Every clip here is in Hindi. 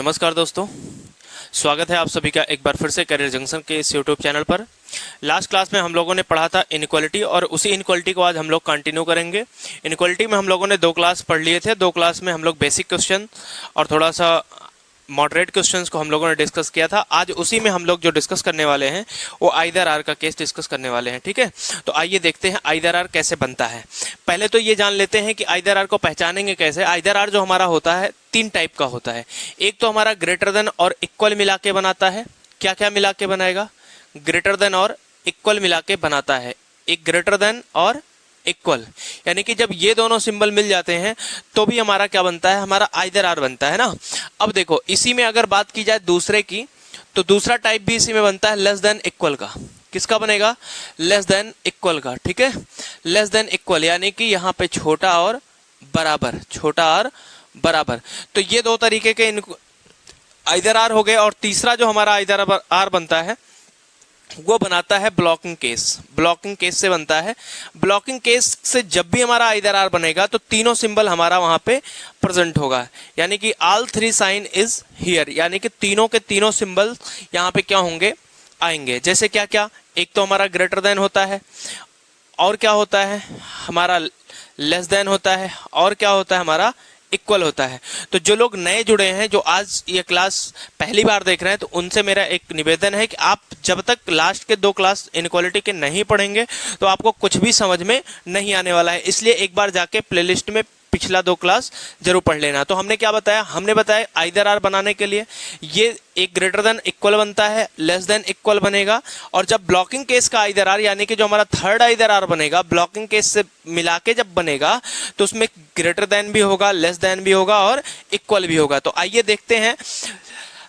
नमस्कार दोस्तों, स्वागत है आप सभी का एक बार फिर से करियर जंक्शन के इस यूट्यूब चैनल पर। लास्ट क्लास में हम लोगों ने पढ़ा था इनइक्वालिटी और उसी इनइक्वालिटी को आज हम लोग कंटिन्यू करेंगे। इनइक्वालिटी में हम लोगों ने 2 क्लास पढ़ लिए थे। 2 क्लास में हम लोग बेसिक क्वेश्चन और थोड़ा सा मॉडरेट क्वेश्चंस को हम लोगों ने डिस्कस किया था। आज उसी में हम लोग जो डिस्कस करने वाले हैं वो आइदर आर का केस डिस्कस करने वाले हैं। ठीक है, तो आइए देखते हैं आइदर आर कैसे बनता है। पहले तो ये जान लेते हैं कि आइदर आर को पहचानेंगे कैसे। आइदर आर जो हमारा होता है 3 टाइप का होता है। एक तो हमारा ग्रेटर देन और इक्वल मिला के बनाता है। क्या क्या मिला के बनाएगा? ग्रेटर देन और इक्वल मिला के बनाता है। एक ग्रेटर देन और इक्वल, यानी कि जब ये दोनों सिंबल मिल जाते हैं तो भी हमारा क्या बनता है? हमारा आइदर आर बनता है ना। अब देखो, इसी में अगर बात की जाए दूसरे की, तो दूसरा टाइप भी इसी में बनता है लेस देन इक्वल का। किसका बनेगा? लेस देन इक्वल का। ठीक है, लेस देन इक्वल यानी कि यहाँ पे छोटा और बराबर, छोटा और बराबर। तो ये 2 तरीके के आइदर आर हो गए। और तीसरा जो हमारा आइदर आर बनता है वो बनाता है ब्लॉकिंग केस। ब्लॉकिंग केस से बनता है। ब्लॉकिंग केस से जब भी हमारा आइदर आर बनेगा तो तीनों सिंबल हमारा वहां पे प्रेजेंट होगा, यानी कि ऑल 3 साइन इज हियर, यानी कि तीनों के तीनों सिंबल यहाँ पे क्या होंगे? आएंगे। जैसे क्या क्या? एक तो हमारा ग्रेटर देन होता है, और क्या होता है? हमारा लेस देन होता है, और क्या होता है? हमारा इक्वल होता है। तो जो लोग नए जुड़े हैं, जो आज ये क्लास पहली बार देख रहे हैं, तो उनसे मेरा एक निवेदन है कि आप जब तक लास्ट के 2 क्लास इनइक्वालिटी के नहीं पढ़ेंगे तो आपको कुछ भी समझ में नहीं आने वाला है। इसलिए एक बार जाके प्लेलिस्ट में पिछला 2 क्लास जरूर पढ़ लेना। तो हमने क्या बताया? हमने बताया आइदर आर बनाने के लिए ये एक ग्रेटर देन इक्वल बनता है, लेस देन इक्वल बनेगा। और जब ब्लॉकिंग केस का आइदर आर, यानी कि जो हमारा थर्ड आइदर आर बनेगा ब्लॉकिंग केस से मिला के जब बनेगा तो उसमें ग्रेटर देन भी होगा, लेस देन भी होगा और इक्वल भी होगा। तो आइए देखते हैं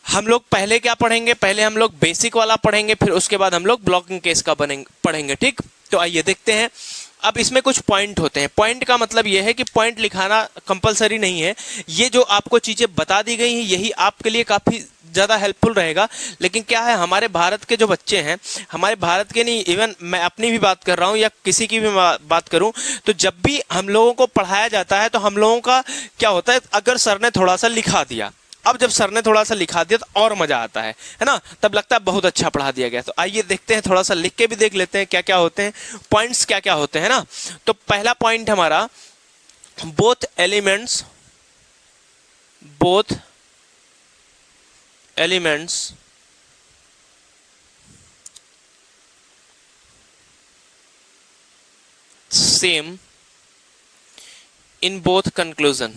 हम लोग पहले क्या पढ़ेंगे। पहले हम लोग बेसिक वाला पढ़ेंगे, फिर उसके बाद हम लोग ब्लॉकिंग केस का पढ़ेंगे। ठीक, तो आइए देखते हैं। अब इसमें कुछ पॉइंट होते हैं। पॉइंट का मतलब यह है कि पॉइंट लिखाना कंपलसरी नहीं है। ये जो आपको चीजें बता दी गई हैं यही आपके लिए काफी ज़्यादा हेल्पफुल रहेगा। लेकिन क्या है, हमारे भारत के जो बच्चे हैं, हमारे भारत के नहीं, इवन मैं अपनी भी बात कर रहा हूँ या किसी की भी बात करूँ, तो जब भी हम लोगों को पढ़ाया जाता है तो हम लोगों का क्या होता है, अगर सर ने थोड़ा सा लिखा दिया, अब जब सर ने थोड़ा सा लिखा दिया तो और मजा आता है ना, तब लगता है बहुत अच्छा पढ़ा दिया गया। तो आइए देखते हैं, थोड़ा सा लिख के भी देख लेते हैं क्या क्या होते हैं, पॉइंट्स क्या क्या होते हैं ना। तो पहला पॉइंट हमारा both elements same in both conclusion.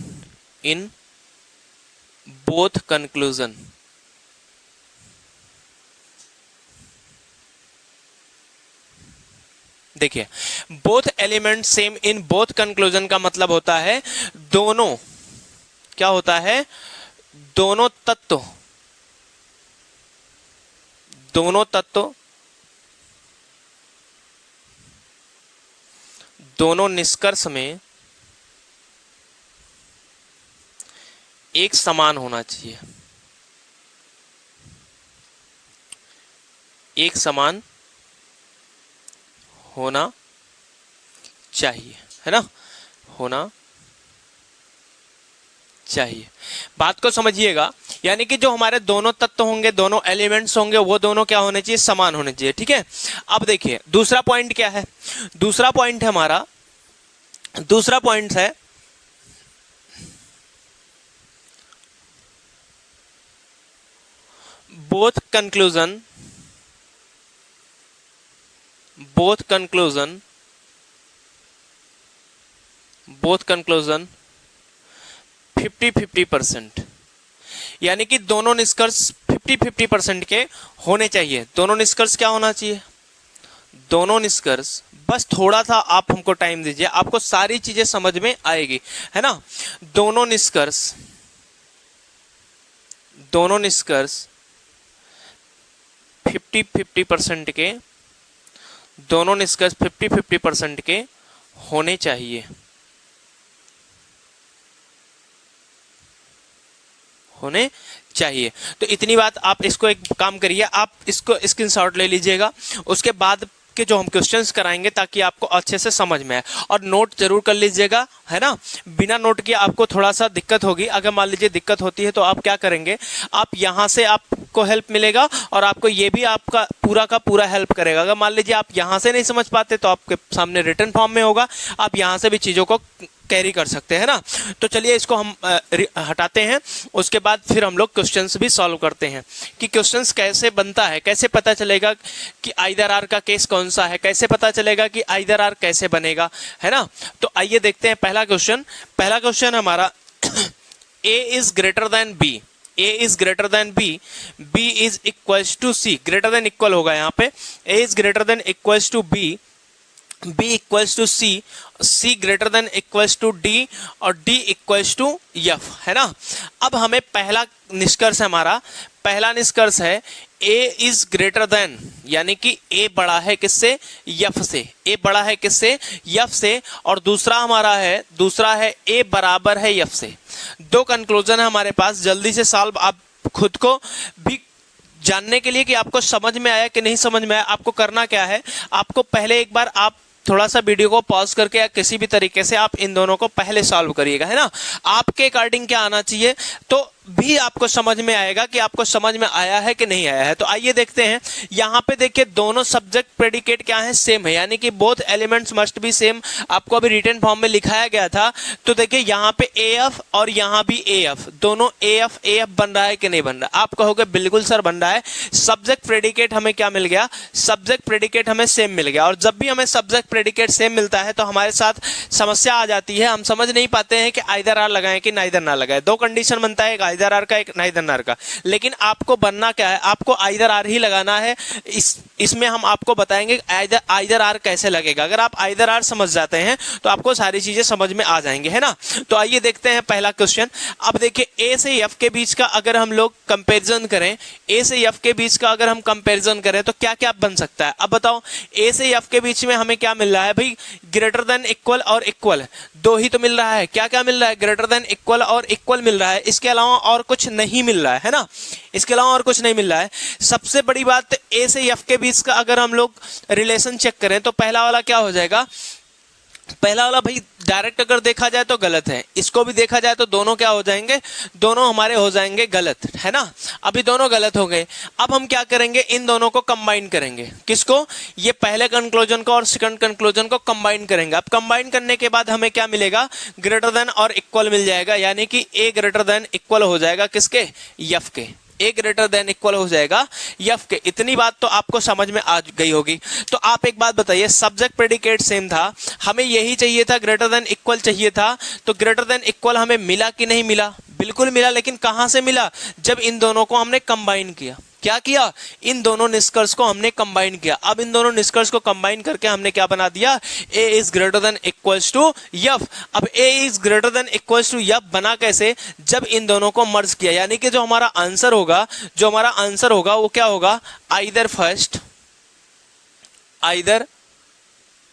देखिए, both element same in both conclusion का मतलब होता है दोनों, क्या होता है? दोनों तत्व दोनों निष्कर्ष में एक समान होना चाहिए, एक समान होना चाहिए, है ना, होना चाहिए। बात को समझिएगा, यानी कि जो हमारे दोनों तत्व होंगे, दोनों एलिमेंट्स होंगे, वो दोनों क्या होने चाहिए? समान होने चाहिए। ठीक है, अब देखिए दूसरा पॉइंट क्या है। दूसरा पॉइंट है हमारा, दूसरा पॉइंट है बोथ कंक्लूजन 50-50%, यानी कि दोनों निष्कर्ष 50-50% के होने चाहिए। दोनों निष्कर्ष क्या होना चाहिए? दोनों निष्कर्ष, बस थोड़ा सा आप हमको टाइम दीजिए, आपको सारी चीजें समझ में आएगी, है ना। दोनों निष्कर्ष 50-50% के, दोनों निष्कर्ष 50-50% के होने चाहिए, होने चाहिए। तो इतनी बात आप इसको एक काम करिए, आप इसको स्क्रीनशॉट ले लीजिएगा। उसके बाद के जो हम क्वेश्चंस कराएंगे ताकि आपको अच्छे से समझ में आए। और नोट जरूर कर लीजिएगा, है ना, बिना नोट के आपको थोड़ा सा दिक्कत होगी। अगर मान लीजिए दिक्कत होती है तो आप क्या करेंगे, आप यहाँ से आपको हेल्प मिलेगा और आपको ये भी आपका पूरा का पूरा हेल्प करेगा। अगर मान लीजिए आप यहाँ से नहीं समझ पाते तो आपके सामने रिटन फॉर्म में होगा, आप यहाँ से भी चीज़ों को कैरी कर सकते हैं ना। तो चलिए इसको हम हटाते हैं, उसके बाद फिर हम लोग क्वेश्चंस भी सॉल्व करते हैं कि क्वेश्चंस कैसे बनता है, कैसे पता चलेगा कि आइदर आर का केस कौन सा है, कैसे पता चलेगा कि आइदर आर कैसे बनेगा, है ना। तो आइए देखते हैं पहला क्वेश्चन हमारा A is greater than B, A is greater than B, B is equals to C, greater than equal होगा यहाँ पे, A is greater than equals to B, B equals to C, C greater than equals to D और D इक्वल्स टू F, है ना। अब हमें पहला निष्कर्ष है A इज ग्रेटर देन, यानी कि A बड़ा है किससे, F से, A बड़ा है किससे, F से। और दूसरा है A बराबर है F से। दो कंक्लूजन है हमारे पास, जल्दी से सॉल्व। आप खुद को भी जानने के लिए कि आपको समझ में आया कि नहीं समझ में आया, आपको करना क्या है, आपको पहले एक बार आप थोड़ा सा वीडियो को पॉज करके या किसी भी तरीके से आप इन दोनों को पहले सॉल्व करिएगा, है ना। आपके अकॉर्डिंग क्या आना चाहिए तो भी आपको समझ में आएगा कि आपको समझ में आया है कि नहीं आया है। तो आइए देखते हैं, यहाँ पे देखिए दोनों सब्जेक्ट प्रेडिकेट क्या है, सेम है, यानी कि both elements must be same. आपको अभी रिटन फॉर्म में लिखाया गया था। तो देखिए यहाँ पे AF और यहाँ भी AF, दोनों AF बन रहा है कि नहीं बन रहा। आप कहोगे बिल्कुल सर बन रहा है। सब्जेक्ट प्रेडिकेट हमें क्या मिल गया, सब्जेक्ट प्रेडिकेट हमें सेम मिल गया। और जब भी हमें सब्जेक्ट प्रेडिकेट सेम मिलता है तो हमारे साथ समस्या आ जाती है, हम समझ नहीं पाते हैं कि आइदर आर लगाएं कि नाइदर ना लगाएं। दो कंडीशन बनता है, एक आइदर आर का, एक नाइदर आर का। लेकिन आपको बनना क्या है, आपको आइदर आर ही लगाना है। इसमें हम आपको बताएंगे आइदर आर कैसे लगेगा। अगर आप आइदर आर समझ जाते हैं तो आपको सारी चीजें समझ में आ जाएंगे, है ना। तो आइए देखते हैं पहला क्वेश्चन। अब देखिए ए से एफ के बीच का अगर हम लोग कंपैरिजन करें, ए से एफ के बीच का अगर हम कंपैरिजन करें तो क्या क्या बन सकता है। अब बताओ, ए से एफ के बीच में हमें क्या मिल रहा है भाई, ग्रेटर देन इक्वल और इक्वल, दो ही तो मिल रहा है। क्या क्या मिल रहा है, ग्रेटर देन इक्वल और इक्वल मिल रहा है, इसके अलावा और कुछ नहीं मिल रहा है ना, इसके अलावा और कुछ नहीं मिल रहा है। सबसे बड़ी बात, ए से एफ के बीच का अगर हम लोग रिलेशन चेक करें तो पहला वाला क्या हो जाएगा, पहला वाला भाई डायरेक्ट अगर देखा जाए तो गलत है, इसको भी देखा जाए तो दोनों क्या हो जाएंगे, दोनों हमारे हो जाएंगे गलत, है ना। अभी दोनों गलत हो गए। अब हम क्या करेंगे, इन दोनों को कंबाइन करेंगे। किसको, ये पहले कंक्लूजन को और सेकंड कंक्लूजन को कंबाइन करेंगे। अब कंबाइन करने के बाद हमें क्या मिलेगा, ग्रेटर देन और इक्वल मिल जाएगा, यानी कि ए ग्रेटर देन इक्वल हो जाएगा किसके, एफ के। ए ग्रेटर देन इक्वल हो जाएगा एफ के। इतनी बात तो आपको समझ में आ गई होगी। तो आप एक बात बताइए, सब्जेक्ट प्रेडिकेट सेम था, हमें यही चाहिए था, ग्रेटर देन इक्वल चाहिए था। तो ग्रेटर देन इक्वल हमें मिला कि नहीं मिला, बिल्कुल मिला। लेकिन कहां से मिला, जब इन दोनों को हमने कंबाइन किया। क्या किया, इन दोनों निष्कर्ष को हमने कंबाइन किया। अब इन दोनों निष्कर्ष को कंबाइन करके हमने क्या बना दिया, A is greater than equals to F. अब A is greater than equals to F बना कैसे, जब इन दोनों को मर्ज किया। यानी कि जो हमारा आंसर होगा वो क्या होगा, आइदर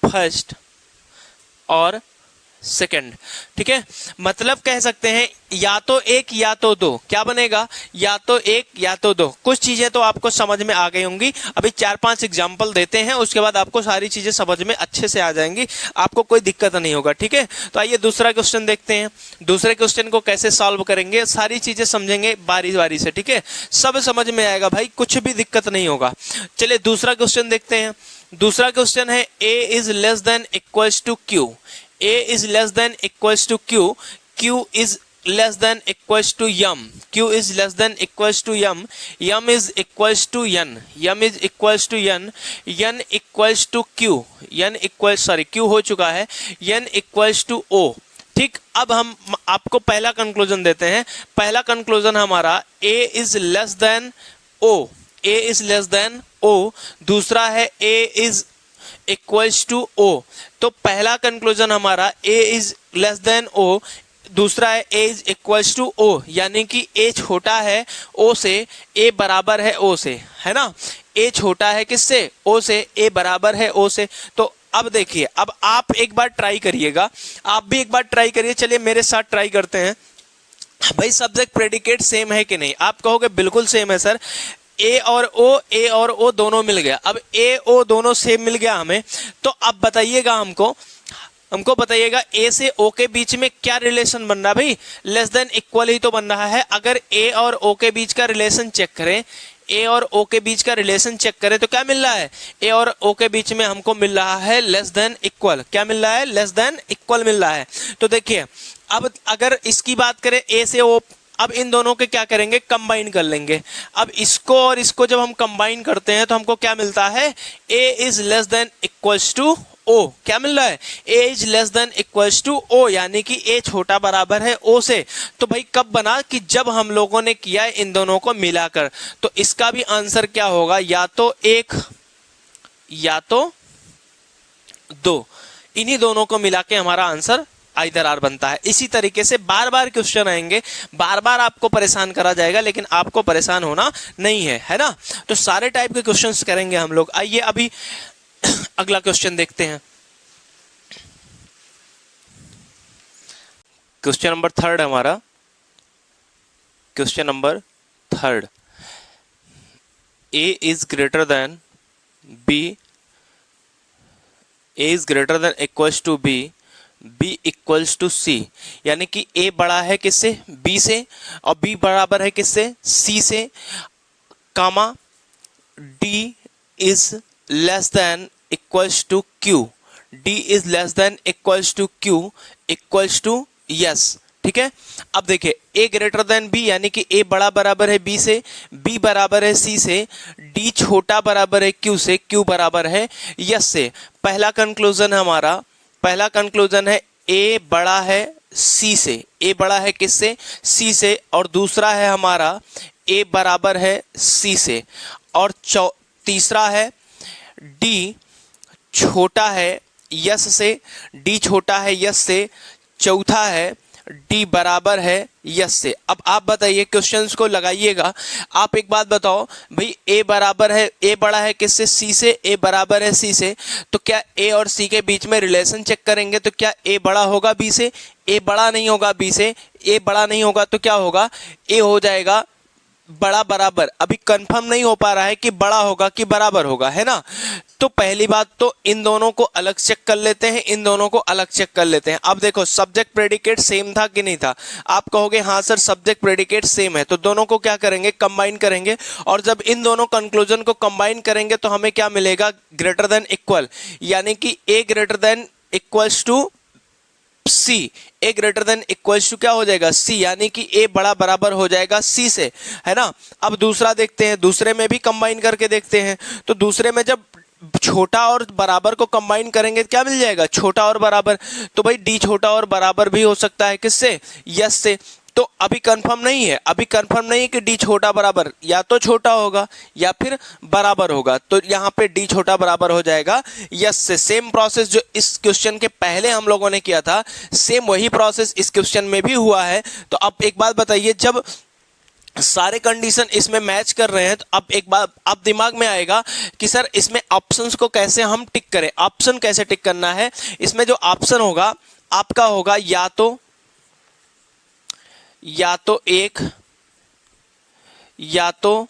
फर्स्ट और सेकंड। ठीक है, मतलब कह सकते हैं या तो एक या तो दो, क्या बनेगा, या तो एक या तो दो। कुछ चीजें तो आपको समझ में आ गई होंगी। अभी 4-5 एग्जांपल देते हैं, उसके बाद आपको सारी चीजें समझ में अच्छे से आ जाएंगी, आपको कोई दिक्कत नहीं होगा। ठीक है, तो आइए दूसरा क्वेश्चन देखते हैं। दूसरे क्वेश्चन को कैसे सॉल्व करेंगे, सारी चीजें समझेंगे बारी बारी से। ठीक है, सब समझ में आएगा भाई, कुछ भी दिक्कत नहीं होगा। चलिए दूसरा क्वेश्चन देखते हैं। दूसरा क्वेश्चन है ए is less than equals to Q. A is less than equals to Q, Q is less than equals to M, Q is less than equals to M, M is equals to N, M is equals to N, N equals to Q, Q हो चुका है, N equals to O। ठीक, अब हम आपको पहला कंक्लूजन देते हैं। पहला कंक्लूजन हमारा A is less than O, A is less than O। दूसरा है A is equals to O. तो पहला कंक्लूजन हमारा A is less than O, दूसरा है ए इज इक्वल्स टू ओ, यानी कि ए छोटा है ओ से, ए बराबर है ओ से, है ना। ए छोटा है किससे, ओ से, ए बराबर है ओ से। तो अब देखिए, अब आप एक बार ट्राई करिएगा, आप भी एक बार ट्राई करिए। चलिए मेरे साथ ट्राई करते हैं। भाई सब्जेक्ट प्रेडिकेट सेम है कि नहीं, आप कहोगे बिल्कुल सेम है सर। ए और ओ दोनों मिल गया। अब ए ओ दोनों सेम मिल गया हमें, तो अब बताइएगा हमको बताइएगा ए से ओ के बीच में क्या रिलेशन बन रहा है भाई, लेस देन इक्वल ही तो बन रहा है। अगर ए और ओ के बीच का रिलेशन चेक करें, ए और ओ के बीच का रिलेशन चेक करें तो क्या मिल रहा है, ए और ओ के बीच में हमको मिल रहा है लेस देन इक्वल। क्या मिल रहा है, लेस देन इक्वल मिल रहा है। तो देखिए अब अगर इसकी बात करें ए से ओ, अब इन दोनों के क्या करेंगे, कंबाइन कर लेंगे। अब इसको और इसको जब हम कंबाइन करते हैं तो हमको क्या मिलता है, ए is less than equals to O. क्या मिल रहा है, ए is less than equals to O, यानी कि ए छोटा बराबर है ओ से। तो भाई कब बना, कि जब हम लोगों ने किया इन दोनों को मिलाकर। तो इसका भी आंसर क्या होगा, या तो एक या तो दो, इन्हीं दोनों को मिला के हमारा आंसर आइदर आर बनता है। इसी तरीके से बार बार क्वेश्चन आएंगे, बार बार आपको परेशान करा जाएगा, लेकिन आपको परेशान होना नहीं है ना। तो सारे टाइप के क्वेश्चंस करेंगे हम लोग। आइए अभी अगला क्वेश्चन देखते हैं। क्वेश्चन नंबर थर्ड हमारा, question number third, a is greater than B, A is greater than equals to b, b equals to c. यानी कि ए बड़ा है किससे, बी से, और बी बराबर है किससे, सी से, comma d is less than equals to q, d is less than equals to q equals to yes. ठीक है, अब देखिए ए ग्रेटर देन बी, यानी कि ए बड़ा बराबर है बी से, बी बराबर है सी से, डी छोटा बराबर है क्यू से, क्यू बराबर है यस से। पहला कंक्लूजन है हमारा, पहला कंक्लूजन है ए बड़ा है सी से, ए बड़ा है किससे, सी से, और दूसरा है हमारा ए बराबर है सी से, और तीसरा है डी छोटा है यस से, डी छोटा है यस से, चौथा है डी बराबर है यस से। अब आप बताइए, क्वेश्चंस को लगाइएगा। आप एक बात बताओ भाई, ए बराबर है, ए बड़ा है किससे, सी से, ए बराबर है सी से, तो क्या ए और सी के बीच में रिलेशन चेक करेंगे तो क्या ए बड़ा होगा बी से, ए बड़ा नहीं होगा बी से, ए बड़ा नहीं होगा तो क्या होगा, ए हो जाएगा बड़ा बराबर। अभी कंफर्म नहीं हो पा रहा है कि बड़ा होगा कि बराबर होगा, है ना। तो पहली बात तो इन दोनों को अलग चेक कर लेते हैं, इन दोनों को अलग चेक कर लेते हैं। अब देखो सब्जेक्ट प्रेडिकेट सेम था कि नहीं था, आप कहोगे हाँ सर सब्जेक्ट प्रेडिकेट सेम है, तो दोनों को क्या करेंगे, कंबाइन करेंगे। और जब इन दोनों कंक्लूजन को कंबाइन करेंगे तो हमें क्या मिलेगा, ग्रेटर देन इक्वल, यानी कि a greater than equals to c, a greater than equals to क्या हो जाएगा, सी, यानी कि ए बड़ा बराबर हो जाएगा सी से, है ना। अब दूसरा देखते हैं, दूसरे में भी कंबाइन करके देखते हैं। तो दूसरे में जब छोटा और बराबर को कंबाइन करेंगे क्या मिल जाएगा, छोटा और बराबर। तो भाई डी छोटा और बराबर भी हो सकता है किससे, यस से। तो अभी कंफर्म नहीं है, अभी कंफर्म नहीं है कि डी छोटा बराबर, या तो छोटा होगा या फिर बराबर होगा। तो यहाँ पे डी छोटा बराबर हो जाएगा यस से। सेम प्रोसेस जो इस क्वेश्चन के पहले हम लोगों ने किया था, सेम वही प्रोसेस इस क्वेश्चन में भी हुआ है। तो अब एक बात बताइए, जब सारे कंडीशन इसमें मैच कर रहे हैं तो अब एक बात अब दिमाग में आएगा कि सर इसमें ऑप्शंस को कैसे हम टिक करें। ऑप्शन कैसे टिक करना है, इसमें जो ऑप्शन होगा आपका होगा या तो एक, या तो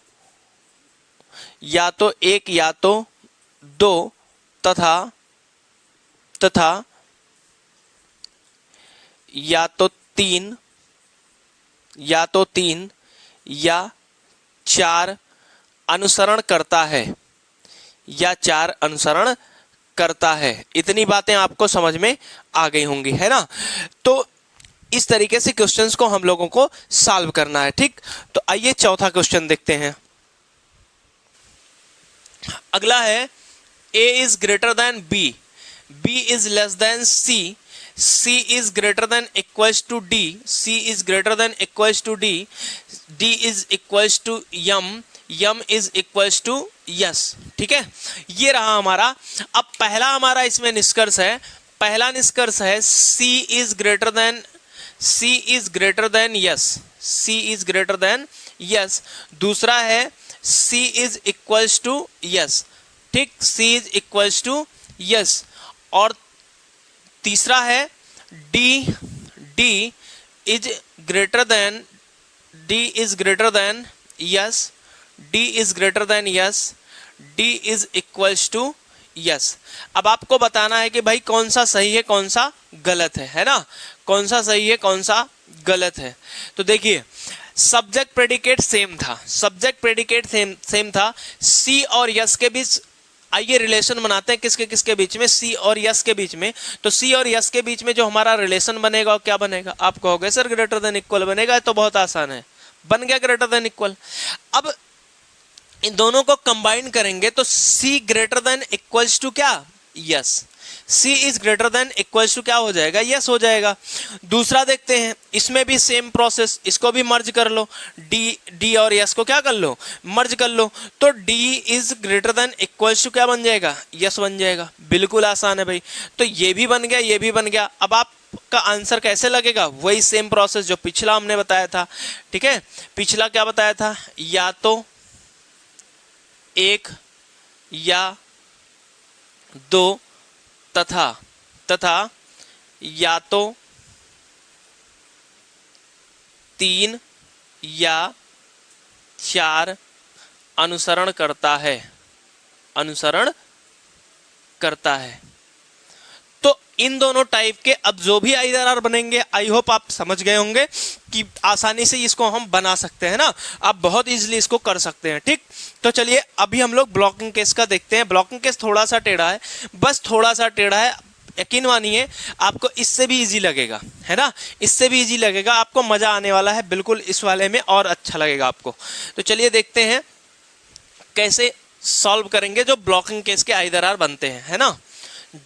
एक, या तो दो, तथा या तो तीन, या चार अनुसरण करता है, या चार अनुसरण करता है। इतनी बातें आपको समझ में आ गई होंगी, है ना। तो इस तरीके से क्वेश्चंस को हम लोगों को सॉल्व करना है, ठीक। तो आइए चौथा क्वेश्चन देखते हैं। अगला है ए is greater than B, B is less than c, C is greater than equals to D, C is greater than equals to D, D is equals to M, M is equals to yes। ठीक है, ये रहा हमारा। अब पहला हमारा इसमें निष्कर्ष है, पहला निष्कर्ष है C is greater than yes, C is greater than yes। दूसरा है C is equals to yes, ठीक, C is equals to yes। और तीसरा है D is greater than yes, D is greater than S, D is equals to S. अब आपको बताना है कि भाई कौन सा सही है कौन सा गलत है ना, कौन सा सही है कौन सा गलत है। तो देखिए सब्जेक्ट प्रेडिकेट सेम था, सब्जेक्ट प्रेडिकेट सेम था, सी और यस के बीच आइए रिलेशन बनाते हैं, किसके किसके बीच में, सी और यस के बीच में। तो सी और यस के बीच में जो हमारा रिलेशन बनेगा क्या बनेगा, आप कहोगे सर ग्रेटर देन इक्वल बनेगा, तो बहुत आसान है, बन गया ग्रेटर देन इक्वल। अब इन दोनों को कंबाइन करेंगे तो C greater than equals to क्या, yes, C is greater than equals to क्या हो जाएगा, यस हो जाएगा। दूसरा देखते हैं, इसमें भी सेम प्रोसेस, इसको भी मर्ज कर लो, D और यस को क्या कर लो, मर्ज कर लो, तो D is greater than equals to क्या बन जाएगा, यस बन जाएगा। बिल्कुल आसान है भाई, तो ये भी बन गया ये भी बन गया। अब आपका आंसर कैसे लगेगा, वही सेम प्रोसेस जो पिछला हमने बताया था, ठीक है। पिछला क्या बताया था, या तो एक या दो तथा या तो तीन या चार अनुसरण करता है, अनुसरण करता है। तो इन दोनों टाइप के अब जो भी आईआरआर बनेंगे, आई होप आप समझ गए होंगे कि आसानी से इसको हम बना सकते हैं ना, आप बहुत इजीली इसको कर सकते हैं, ठीक। तो चलिए अभी हम लोग ब्लॉकिंग केस का देखते हैं। ब्लॉकिंग केस थोड़ा सा टेढ़ा है, बस थोड़ा सा टेढ़ा है, यकीन मानिए आपको इससे भी इजी लगेगा, है ना, इससे भी इजी लगेगा, आपको मजा आने वाला है बिल्कुल इस वाले में, और अच्छा लगेगा आपको। तो चलिए देखते हैं कैसे सॉल्व करेंगे जो ब्लॉकिंग केस के आईआरआर बनते हैं, है ना,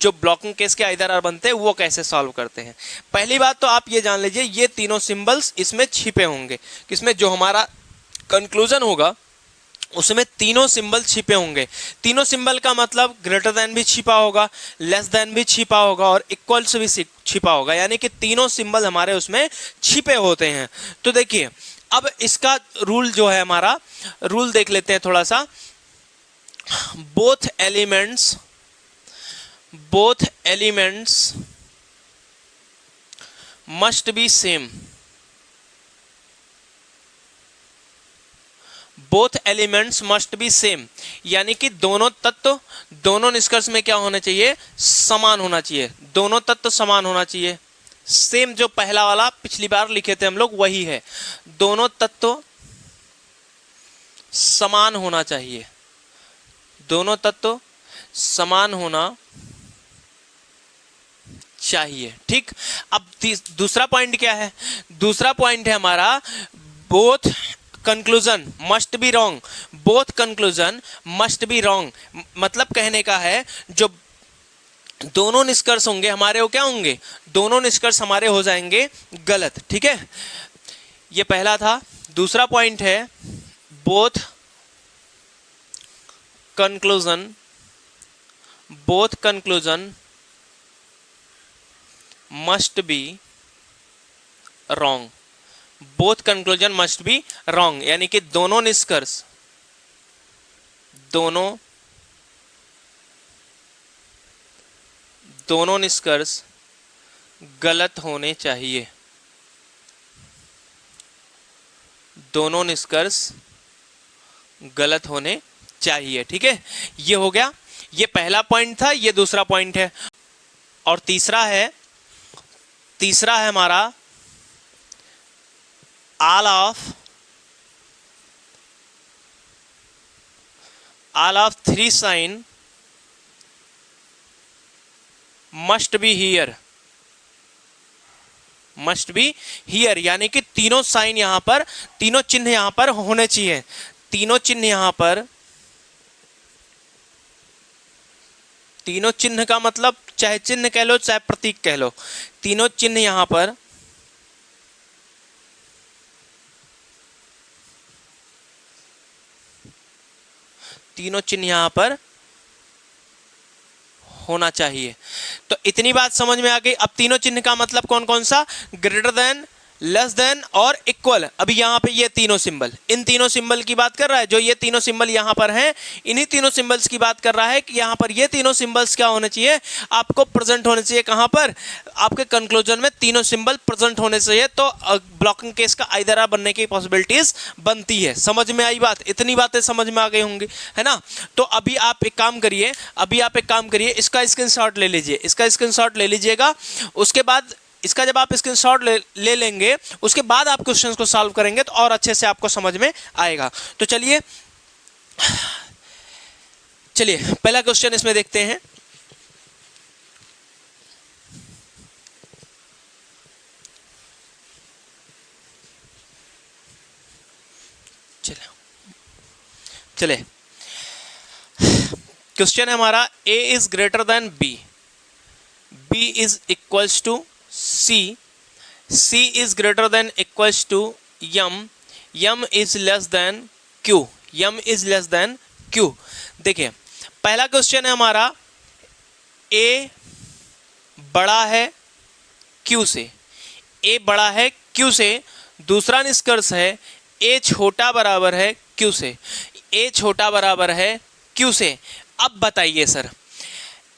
जो ब्लॉकिंग केस के आईआरआर बनते हैं वो कैसे सॉल्व करते हैं। पहली बात तो आप ये जान लीजिए, ये तीनों सिंबल्स इसमें छिपे होंगे, किसमें, जो हमारा कंक्लूजन होगा उसमें तीनों सिंबल छिपे होंगे। तीनों सिंबल का मतलब ग्रेटर देन भी छिपा होगा, लेस देन भी छिपा होगा, और इक्वल्स भी छिपा होगा, यानी कि तीनों सिंबल हमारे उसमें छिपे होते हैं। तो देखिए अब इसका रूल जो है, हमारा रूल देख लेते हैं थोड़ा सा। Both elements must be same, both elements must be same, यानी कि दोनों तत्व, दोनों निष्कर्ष में क्या होना चाहिए, समान होना चाहिए, दोनों तत्व समान होना चाहिए। सेम जो पहला वाला पिछली बार लिखे थे हम लोग वही है, दोनों तत्व समान होना चाहिए, दोनों तत्व समान होना चाहिए, ठीक। अब दूसरा पॉइंट क्या है, दूसरा पॉइंट है हमारा both conclusion must be wrong, both conclusion must be wrong, मतलब कहने का है जो दोनों निष्कर्ष होंगे हमारे वो क्या होंगे, दोनों निष्कर्ष हमारे हो जाएंगे गलत, ठीक है। ये पहला था। दूसरा पॉइंट है both conclusion must be wrong, both conclusion must be wrong, यानी कि दोनों निष्कर्ष गलत होने चाहिए, दोनों निष्कर्ष गलत होने चाहिए, ठीक है। ये हो गया, ये पहला पॉइंट था, ये दूसरा पॉइंट है। और तीसरा है हमारा all of three sign must be here, यानी कि तीनों साइन यहां पर, तीनों चिन्ह यहां पर होने चाहिए, तीनों चिन्ह यहां पर, तीनों चिन्ह का मतलब चाहे चिन्ह कह लो चाहे प्रतीक कह लो, तीनों चिन्ह यहां पर होना चाहिए। तो इतनी बात समझ में आ गई। अब तीनों चिन्ह का मतलब कौन कौन सा, ग्रेटर देन, लेस देन और इक्वल। अभी यहाँ पे ये तीनों सिंबल, इन तीनों सिंबल की बात कर रहा है, जो ये तीनों सिंबल यहाँ पर हैं, इन्हीं तीनों सिंबल्स की बात कर रहा है कि यहाँ पर ये तीनों सिंबल्स क्या होने चाहिए, आपको प्रेजेंट होने चाहिए। कहाँ पर? आपके कंक्लूजन में तीनों सिंबल प्रेजेंट होने चाहिए, तो ब्लॉकिंग केस का आइदर बनने की पॉसिबिलिटीज बनती है। समझ में आई बात? इतनी बातें समझ में आ गई होंगी, है ना? तो अभी आप एक काम करिए, इसका स्क्रीनशॉट ले लीजिए, इसका स्क्रीनशॉट ले लीजिएगा। उसके बाद इसका जब आप स्क्रीनशॉट ले लेंगे, उसके बाद आप क्वेश्चंस को सॉल्व करेंगे तो और अच्छे से आपको समझ में आएगा। तो चलिए पहला क्वेश्चन इसमें देखते हैं। चले क्वेश्चन है हमारा, a is greater than b, b is equals to c, c is greater than equals to m, m is less than q, m is less than q। देखिए पहला क्वेश्चन है हमारा, a बड़ा है q से, a बड़ा है q से। दूसरा निष्कर्ष है a छोटा बराबर है q से, a छोटा बराबर है q से। अब बताइए सर,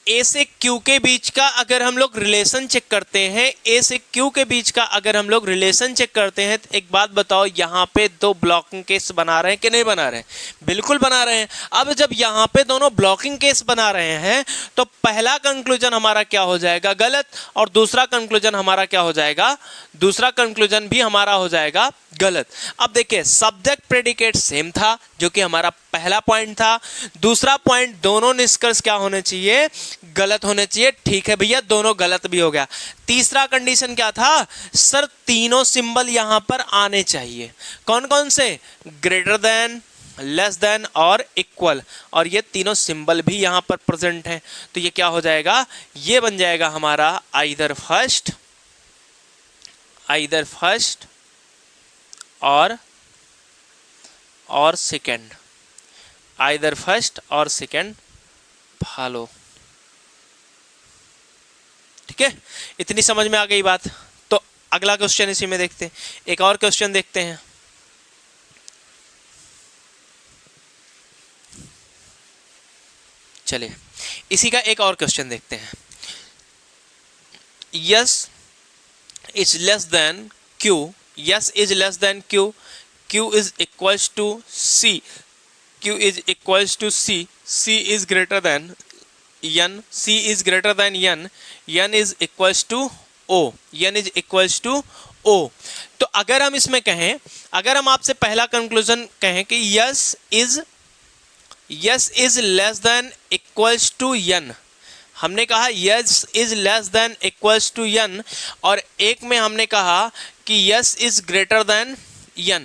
a से q के बीच का अगर हम लोग रिलेशन चेक करते हैं, a से q के बीच का अगर हम लोग रिलेशन चेक करते हैं, तो एक बात बताओ, यहाँ पे दो ब्लॉकिंग केस बना रहे हैं कि नहीं बना रहे हैं? बिल्कुल बना रहे हैं। अब जब यहाँ पे दोनों ब्लॉकिंग केस बना रहे हैं, तो पहला कंक्लूजन हमारा क्या हो जाएगा? गलत। और दूसरा कंक्लूजन हमारा क्या हो जाएगा? दूसरा कंक्लूजन भी हमारा हो जाएगा गलत। अब देखिए सब्जेक्ट प्रेडिकेट सेम था, जो कि हमारा पहला पॉइंट था। दूसरा पॉइंट, दोनों निष्कर्ष क्या होने चाहिए? गलत होने चाहिए। ठीक है भैया, दोनों गलत भी हो गया। तीसरा कंडीशन क्या था? सर तीनों सिंबल यहां पर आने चाहिए। कौन कौन से? ग्रेटर देन, लेस देन और इक्वल। और ये तीनों सिंबल भी यहां पर प्रेजेंट हैं। तो ये क्या हो जाएगा? ये बन जाएगा हमारा आइदर फर्स्ट और सेकंड, आइदर फर्स्ट और सेकंड फॉलो। ठीक है, इतनी समझ में आ गई बात। तो अगला क्वेश्चन इसी में देखते हैं, एक और क्वेश्चन देखते हैं। चलिए इसी का एक और क्वेश्चन देखते हैं। S is less than Q, S is less than Q, Q is equals to C, Q is equals to C, C is greater than N, C is greater than N, N is equals to O, N is equals to O। तो अगर हम इसमें कहें, अगर हम आपसे पहला कंक्लूजन कहें कि S is less than equals to N, हमने कहा S is less than equals to N, और एक में हमने कहा कि S is greater than n,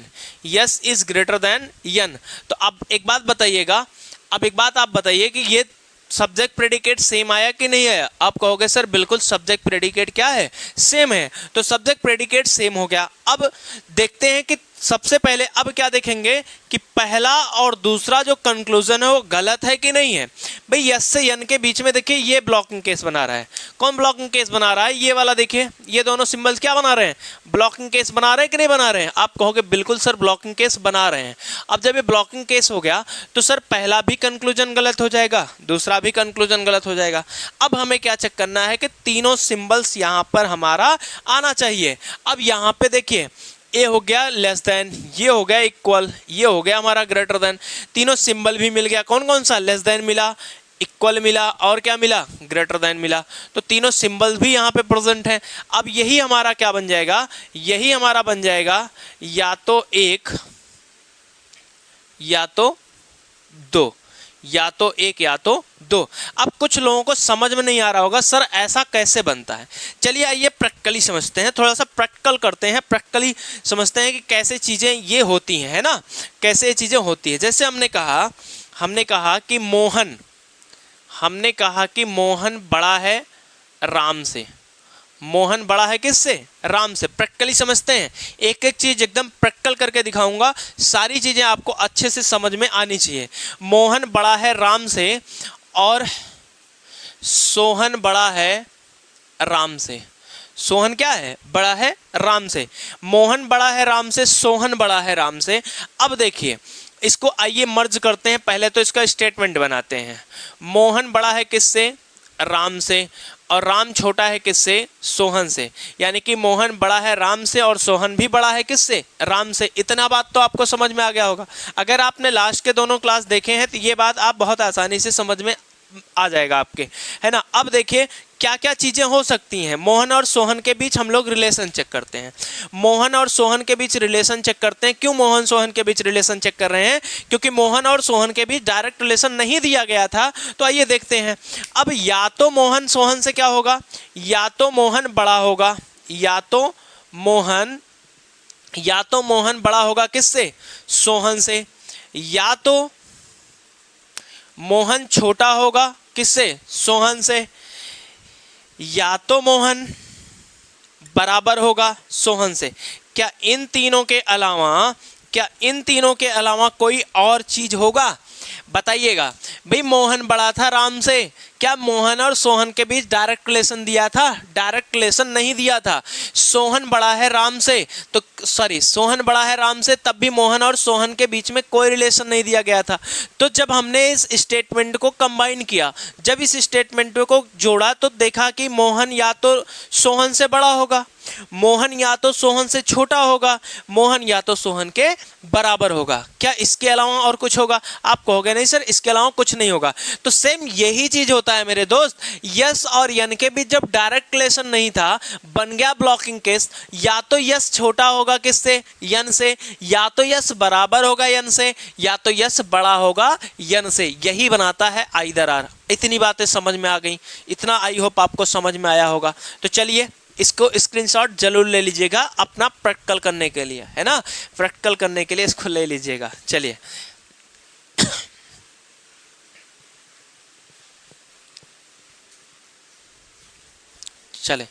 S is greater than n। तो अब एक बात बताइएगा, अब एक बात आप बताइए कि ये सब्जेक्ट प्रेडिकेट सेम आया कि नहीं आया? आप कहोगे सर बिल्कुल सब्जेक्ट प्रेडिकेट क्या है? सेम है। तो सब्जेक्ट प्रेडिकेट सेम हो गया। अब देखते हैं कि सबसे पहले अब क्या देखेंगे कि पहला और दूसरा जो कंक्लूजन है वो गलत है कि नहीं है। भाई यस से यन के बीच में देखिए ये ब्लॉकिंग केस बना रहा है। कौन ब्लॉकिंग केस बना रहा है? ये वाला देखिए, ये दोनों सिंबल्स क्या बना रहे हैं? ब्लॉकिंग केस बना रहे हैं कि नहीं बना रहे हैं? आप कहोगे बिल्कुल सर ब्लॉकिंग केस बना रहे हैं। अब जब ये ब्लॉकिंग केस हो गया तो सर पहला भी कंक्लूजन गलत हो जाएगा, दूसरा भी कंक्लूजन गलत हो जाएगा। अब हमें क्या चेक करना है कि तीनों सिंबल्स यहाँ पर हमारा आना चाहिए। अब यहाँ पे देखिए ए हो गया लेस देन, ये हो गया इक्वल, ये हो गया हमारा ग्रेटर देन। तीनों सिंबल भी मिल गया। कौन कौन सा? लेस देन मिला, इक्वल मिला और क्या मिला? ग्रेटर देन मिला। तो तीनों सिंबल भी यहाँ पे प्रेजेंट हैं। अब यही हमारा क्या बन जाएगा? यही हमारा बन जाएगा या तो एक या तो दो, या तो एक या तो दो। अब कुछ लोगों को समझ में नहीं आ रहा होगा सर ऐसा कैसे बनता है। चलिए आइए प्रैक्टिकली समझते हैं, थोड़ा सा प्रैक्टिकल करते हैं, प्रैक्टिकली समझते हैं कि कैसे चीज़ें ये होती हैं, है ना, कैसे ये चीज़ें होती हैं। जैसे हमने कहा कि मोहन बड़ा है राम से। मोहन बड़ा है किससे? राम से। प्रैक्टिकली समझते हैं, एक एक चीज एकदम प्रैक्टिकल करके दिखाऊंगा, सारी चीजें आपको अच्छे से समझ में आनी चाहिए। मोहन बड़ा है राम से और सोहन बड़ा है राम से। सोहन क्या है, बड़ा है राम से। मोहन बड़ा है राम से, सोहन बड़ा है राम से। अब देखिए इसको आइए मर्ज करते हैं, पहले तो इसका स्टेटमेंट बनाते हैं। मोहन बड़ा है किससे, राम से, और राम छोटा है किससे, सोहन से। यानी कि मोहन बड़ा है राम से और सोहन भी बड़ा है किससे, राम से। इतना बात तो आपको समझ में आ गया होगा। अगर आपने लास्ट के दोनों क्लास देखे हैं तो ये बात आप बहुत आसानी से समझ में आ जाएगा आपके, है ना। अब देखिए क्या क्या चीजें हो सकती हैं। मोहन और सोहन के बीच हम लोग रिलेशन चेक करते हैं। मोहन और सोहन के बीच रिलेशन चेक करते हैं। क्यों मोहन सोहन के बीच रिलेशन चेक कर रहे हैं, क्योंकि मोहन और सोहन के बीच डायरेक्ट रिलेशन नहीं दिया गया था। तो आइए देखते हैं। अब या तो मोहन सोहन से क्या होगा, या तो मोहन बड़ा होगा, या तो मोहन बड़ा होगा किससे, सोहन से, या तो मोहन छोटा होगा किससे, सोहन से, या तो मोहन बराबर होगा सोहन से। क्या इन तीनों के अलावा कोई और चीज होगा, बताइएगा। भाई मोहन बड़ा था राम से, क्या मोहन और सोहन के बीच डायरेक्ट रिलेशन दिया था, डायरेक्ट रिलेशन नहीं दिया था। सोहन बड़ा है राम से, तो सोहन बड़ा है राम से, तब भी मोहन और सोहन के बीच में कोई रिलेशन नहीं दिया गया था। तो जब हमने इस स्टेटमेंट को कंबाइन किया, जब इस स्टेटमेंट को जोड़ा, तो देखा कि मोहन या तो सोहन से बड़ा होगा, मोहन या तो सोहन से छोटा होगा, मोहन या तो सोहन के बराबर होगा। क्या इसके अलावा और कुछ होगा, आप कहोगे नहीं सर इसके अलावा कुछ नहीं होगा। तो सेम यही चीज होता है मेरे दोस्त। यस और यन के बीच जब डायरेक्ट रिलेशन नहीं था, बन गया ब्लॉकिंग केस। या तो यस छोटा होगा किससे, यन से, या तो यस बराबर होगा यन से, या तो यस बड़ा होगा यन से। यही बनाता है आइदर आर। इतनी बातें समझ में आ गई, इतना आई होप आपको समझ में आया होगा। तो चलिए इसको स्क्रीनशॉट जरूर ले लीजिएगा अपना प्रैक्टिकल करने के लिए, है ना। प्रैक्टिकल करने के लिए इसको ले लीजिएगा। चलिए चले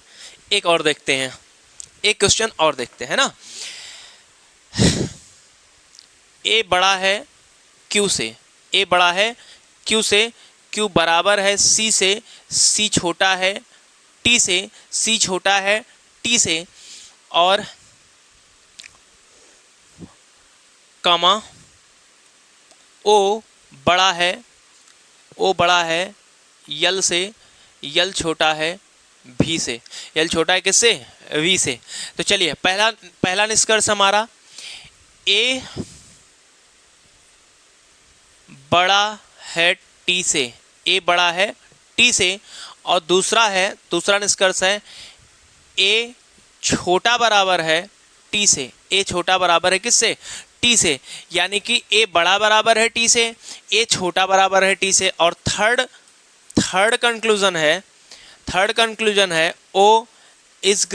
एक और देखते हैं, एक क्वेश्चन और देखते हैं ना। ए बड़ा है क्यू से, ए बड़ा है क्यू से, क्यू बराबर है सी से, सी छोटा है टी से, सी छोटा है टी से, और कमा ओ बड़ा है यल से, यल छोटा है भी से। यल छोटा है किससे, वी से। तो चलिए पहला निष्कर्ष हमारा, ए बड़ा है टी से, ए बड़ा है टी से, और दूसरा निष्कर्ष है ए छोटा बराबर है टी से, ए छोटा बराबर है किससे, टी से। यानी कि ए बड़ा बराबर है टी से, ए छोटा बराबर है टी से। और थर्ड कंक्लूजन है ओ इज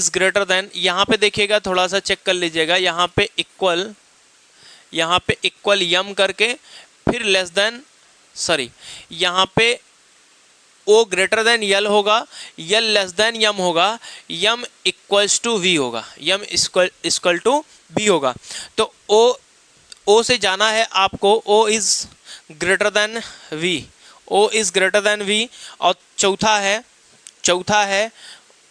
ग्रेटर देन, यहाँ पे देखिएगा, थोड़ा सा चेक कर लीजिएगा, यहाँ पे इक्वल यम करके, फिर लेस देन, यहाँ पे ओ ग्रेटर देन यल होगा, यल लेस देन यम होगा, यम इक्वल्स टू वी होगा, यम इक्वल टू वी होगा। तो ओ से जाना है आपको, O is greater than V, O is greater than V. और चौथा है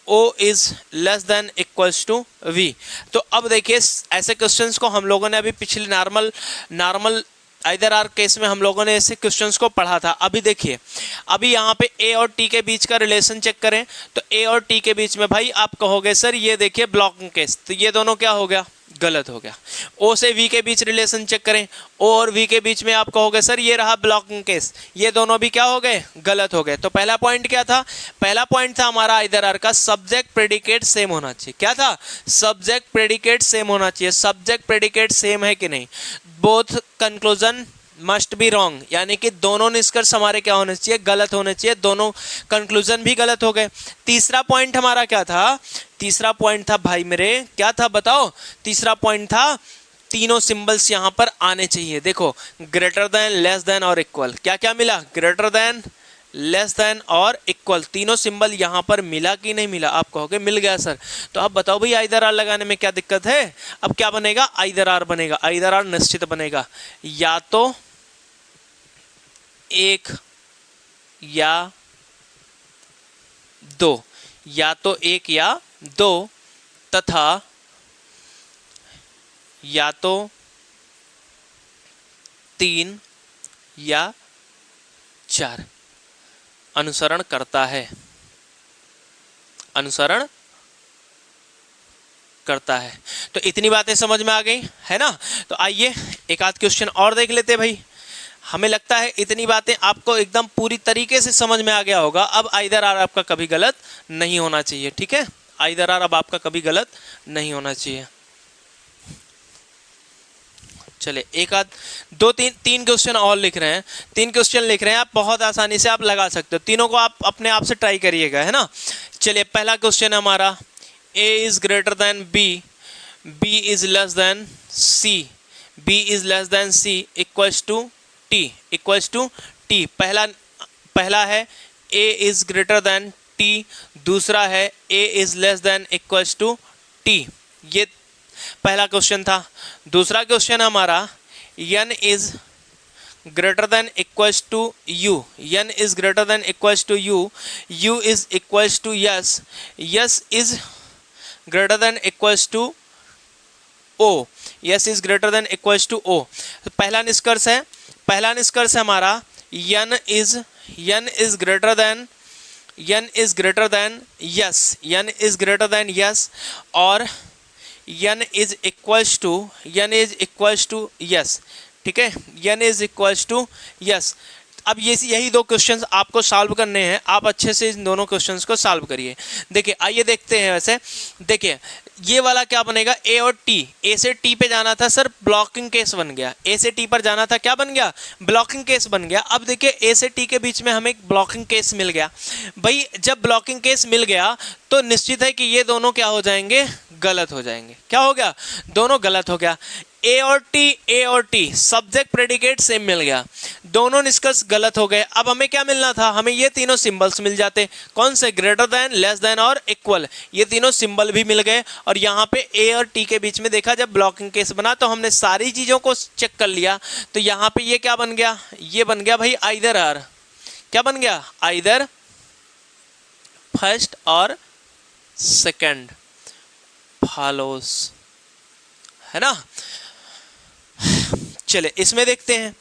O is less than equals to V. तो अब देखिए ऐसे क्वेश्चंस को हम लोगों ने अभी पिछले नॉर्मल आइदर आर केस में हम लोगों ने ऐसे क्वेश्चंस को पढ़ा था। अभी देखिए, अभी यहाँ पे ए और टी के बीच का रिलेशन चेक करें, तो ए और टी के बीच में भाई आप कहोगे सर ये देखिए ब्लॉकिंग केस, तो ये दोनों क्या हो गया, गलत हो गया। ओ से वी के बीच रिलेशन चेक करें, ओ और वी के बीच में आप कहोगे सर ये रहा ब्लॉकिंग केस, ये दोनों भी क्या हो गए, गलत हो गए। तो पहला पॉइंट क्या था, पहला पॉइंट था हमारा आइदर आर का सब्जेक्ट प्रेडिकेट सेम होना चाहिए। क्या था, सब्जेक्ट प्रेडिकेट सेम होना चाहिए। सब्जेक्ट प्रेडिकेट सेम है कि नहीं, both conclusion must be wrong, यानी कि दोनों निष्कर्ष हमारे क्या होने चाहिए, गलत होने चाहिए, दोनों कंक्लूजन भी गलत हो गए। तीसरा पॉइंट हमारा क्या था, तीसरा पॉइंट था भाई मेरे, क्या था बताओ, तीसरा पॉइंट था तीनों सिंबल्स यहां पर आने चाहिए। देखो ग्रेटर देन, लेस देन और इक्वल, क्या क्या मिला, ग्रेटर देन, लेस देन और इक्वल, तीनों सिंबल यहां पर मिला कि नहीं मिला, आप कहोगे मिल गया सर। तो अब बताओ भाई आइदर आर लगाने में क्या दिक्कत है। अब क्या बनेगा, आइदर आर बनेगा, आइदर आर निश्चित बनेगा। या तो एक या 2, या तो 1 या 2 तथा या तो 3 या 4 अनुसरण करता है, अनुसरण करता है। तो इतनी बातें समझ में आ गई है ना। तो आइए एक आध क्वेश्चन और देख लेते हैं भाई। हमें लगता है इतनी बातें आपको एकदम पूरी तरीके से समझ में आ गया होगा। अब आइदर आर आपका कभी गलत नहीं होना चाहिए, ठीक है। आइदर आर अब आपका कभी गलत नहीं होना चाहिए। चले एक आध दो तीन क्वेश्चन और लिख रहे हैं, 3 क्वेश्चन लिख रहे हैं आप, बहुत आसानी से आप लगा सकते हो। तीनों को आप अपने आप से ट्राई करिएगा, है ना। चलिए पहला क्वेश्चन है हमारा, A is greater than B, B is less than C, B is less than C equals to T, equals to T। पहला है A is greater than T, दूसरा है A is less than equals to T। ये पहला क्वेश्चन था। दूसरा क्वेश्चन हमारा N is greater than equals to U, N is greater than equals to U, U is equals to S, S is greater than equals to O, S is greater than equals to O। पहला निष्कर्ष है हमारा N is greater than yes, N is greater than yes और N is equals to yes, ठीक है। N is equals to yes। अब यही 2 क्वेश्चंस आपको सॉल्व करने हैं। आप अच्छे से इन दोनों क्वेश्चंस को सॉल्व करिए। देखिए आइए देखते हैं। वैसे देखिए ये वाला क्या बनेगा, ए और टी। ए से टी पे जाना था सर, ब्लॉकिंग केस बन गया। ए से टी पर जाना था, क्या बन गया, ब्लॉकिंग केस बन गया। अब देखिए ए से टी के बीच में हमें एक ब्लॉकिंग केस मिल गया। भाई जब ब्लॉकिंग केस मिल गया तो निश्चित है कि ये दोनों क्या हो जाएंगे, गलत हो जाएंगे। क्या हो गया, दोनों गलत हो गया। ए और टी सब्जेक्ट प्रेडिकेट सेम मिल गया, दोनों निष्कर्ष गलत हो गए। अब हमें क्या मिलना था, हमें ये तीनों सिंबल्स मिल जाते। कौन से, ग्रेटर देन, लेस देन और इक्वल। ये तीनों सिंबल भी मिल गए। और यहाँ पे ए और टी के बीच में देखा जब ब्लॉकिंग केस बना तो हमने सारी चीज़ों को चेक कर लिया। तो यहाँ पे ये क्या बन गया, ये बन गया भाई आइदर आर। क्या बन गया, आइदर फर्स्ट और सेकंड फॉलोस, है ना। चले इसमें देखते हैं।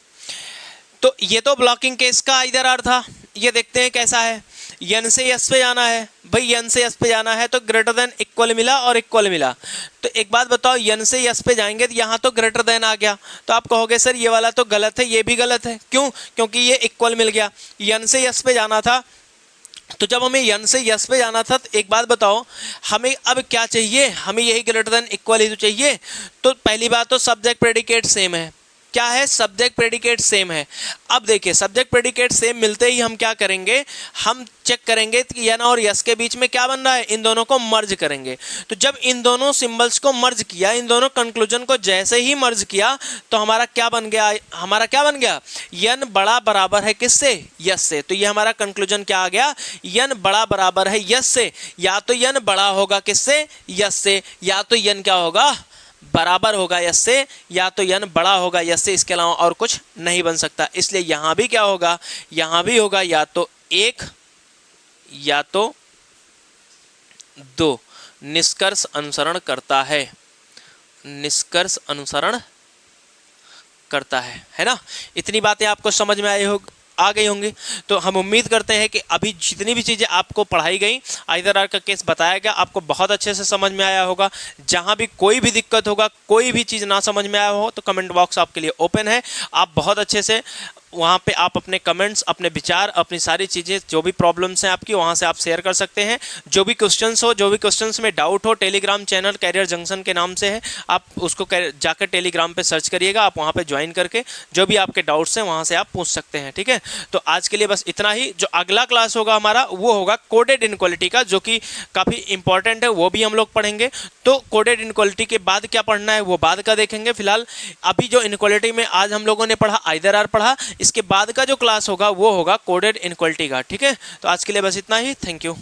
तो ये तो ब्लॉकिंग केस का आइदर आर था। ये देखते हैं कैसा है। एन से एस पे जाना है भाई, एन से एस पे जाना है तो ग्रेटर देन इक्वल मिला और इक्वल मिला। तो एक बात बताओ, एन से एस पे जाएंगे तो यहाँ तो ग्रेटर देन आ गया। तो आप कहोगे सर ये वाला तो गलत है, ये भी गलत है। क्यों, क्योंकि ये इक्वल मिल गया। एन से एस पे जाना था, तो जब हमें एन से यस पे जाना था तो एक बात बताओ, हमें अब क्या चाहिए, हमें यही ग्रेटर देन इक्वल ही तो चाहिए। तो पहली बात तो सब्जेक्ट प्रेडिकेट सेम है। क्या है, सब्जेक्ट प्रेडिकेट सेम है। अब देखिए सब्जेक्ट प्रेडिकेट सेम मिलते ही हम क्या करेंगे, हम चेक करेंगे कि एन और यस के बीच में क्या बन रहा है, इन दोनों को मर्ज करेंगे। तो जब इन दोनों सिंबल्स को मर्ज किया, इन दोनों कंक्लूजन को जैसे ही मर्ज किया तो हमारा क्या बन गया, एन बड़ा बराबर है किससे, यस से। तो ये हमारा कंक्लूजन क्या आ गया, एन बड़ा बराबर है यस से। या तो एन बड़ा होगा किससे, यस से, या तो एन क्या होगा, बराबर होगा यस से, या तो एन बड़ा होगा यस से। इसके अलावा और कुछ नहीं बन सकता। इसलिए यहां भी क्या होगा, यहां भी होगा या तो 1 या तो 2। निष्कर्ष अनुसरण करता है, निष्कर्ष अनुसरण करता है ना। इतनी बातें आपको समझ में आ गई होंगी। तो हम उम्मीद करते हैं कि अभी जितनी भी चीज़ें आपको पढ़ाई गई, आइदर आर का केस बताया गया, आपको बहुत अच्छे से समझ में आया होगा। जहां भी कोई भी दिक्कत होगा, कोई भी चीज़ ना समझ में आया हो तो कमेंट बॉक्स आपके लिए ओपन है। आप बहुत अच्छे से वहाँ पे आप अपने कमेंट्स, अपने विचार, अपनी सारी चीज़ें, जो भी प्रॉब्लम्स हैं आपकी, वहाँ से आप शेयर कर सकते हैं। जो भी क्वेश्चंस में डाउट हो, टेलीग्राम चैनल कैरियर जंक्शन के नाम से है, आप उसको जाकर टेलीग्राम पे सर्च करिएगा। आप वहाँ पे ज्वाइन करके जो भी आपके डाउट्स हैं वहाँ से आप पूछ सकते हैं, ठीक है। तो आज के लिए बस इतना ही। जो अगला क्लास होगा हमारा वो होगा कोडेड इनक्वालिटी का, जो कि काफ़ी इंपॉर्टेंट है, वो भी हम लोग पढ़ेंगे। तो कोडेड इनक्वालिटी के बाद क्या पढ़ना है वो बाद का देखेंगे। फिलहाल अभी जो इनक्वालिटी में आज हम लोगों ने पढ़ा, आइदर आर पढ़ा, इसके बाद का जो क्लास होगा वो होगा कोडेड इनक्वालिटी का, ठीक है। तो आज के लिए बस इतना ही। Thank you.